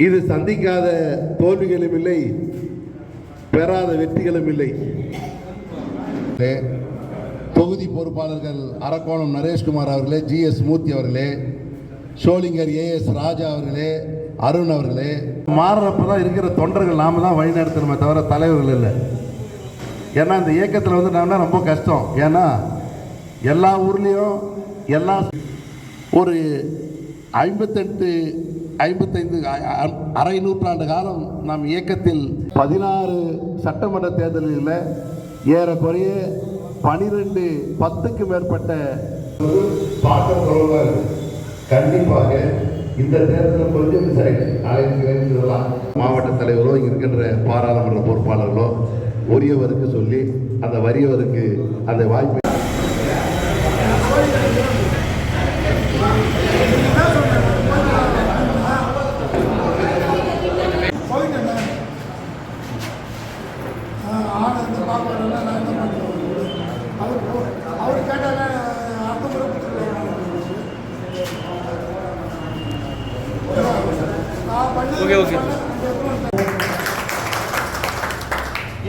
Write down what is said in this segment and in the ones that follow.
இது சந்திக்காத தோல்விகளும் இல்லை, பெறாத வெற்றிகளும் இல்லை. தொகுதி பொறுப்பாளர்கள் அரக்கோணம் நரேஷ்குமார் அவர்களே, GS மூர்த்தி அவர்களே, ஷோலிங்கர் AS ராஜா அவர்களே, அருண் அவர்களே, மாறுறப்பதான் இருக்கிற தொண்டர்கள் நாம தான் வழி நடத்தணுமே தவிர தலைவர்கள் இல்லை. ஏன்னா இந்த இயக்கத்தில் வந்து நான் ரொம்ப கஷ்டம். ஏன்னா எல்லா ஊர்லேயும் எல்லா ஒரு 55 அரை நூற்றாண்டு காலம் நம் இயக்கத்தில் 16 சட்டமன்ற தேர்தல்களில் ஏறக்குறைய 10க்கு மேற்பட்ட கண்டிப்பாக இந்த தேர்தலில் கொஞ்சம் சொல்லலாம். மாவட்ட தலைவரோ இங்கே இருக்கின்ற பாராளுமன்ற பொறுப்பாளர்களோ உரியவருக்கு சொல்லி அந்த வறியவருக்கு அந்த வாய்ப்பை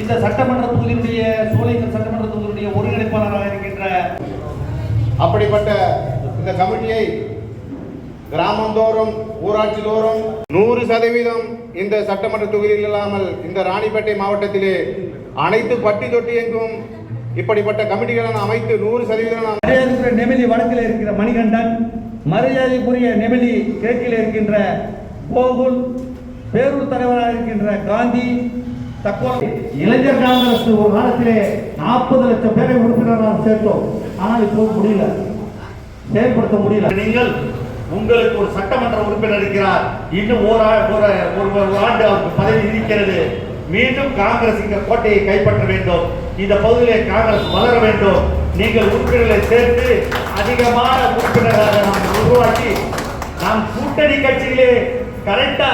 இந்த சட்டமன்ற தொகுதியினுடைய சோலைங்கர் சட்டமன்ற தொகுதியினுடைய ஒருங்கிணைப்பாளராக இருக்கின்ற அப்படிப்பட்ட இந்த கமிட்டியை கிராமந்தோறும் ஊராட்சி தோறும் 100% இந்த சட்டமன்ற தொகுதியில் இல்லாமல் இந்த ராணிப்பேட்டை மாவட்டத்திலே அனைத்து பட்டி தொட்டி எங்கும் இப்படிப்பட்ட கமிட்டிகளை அமைத்து 100% நெமிலி வடக்கில் இருக்கிற மணிகண்டன், மரியாதைக்குரிய நெமிலி கிழக்கில் இருக்கின்ற கோகுல், பேரூர் தலைவராக இருக்கின்ற காந்தி, தற்போது இளைஞர் காங்கிரஸ் ஒரு காலத்திலே 40 லட்சம் பேரை உறுப்பினராக சேர்த்தோம். ஆனால் இப்போ முடியல, செயல்படுத்த முடியல. நீங்கள் உங்களுக்கு ஒரு சட்டமன்ற உறுப்பினர் இருக்கிறார், இன்னும் ஒரு ஆண்டு அவருக்கு பதவி இருக்கிறது. மீண்டும் காங்கிரஸ் இந்த கோட்டையை கைப்பற்ற வேண்டும், இந்த பகுதியிலே காங்கிரஸ் வளர வேண்டும். நீங்கள் உறுப்பினர்களை சேர்த்து அதிகமான உறுப்பினராக நாம் உருவாக்கி நாம் கூட்டணி கட்சியிலே கரெக்டா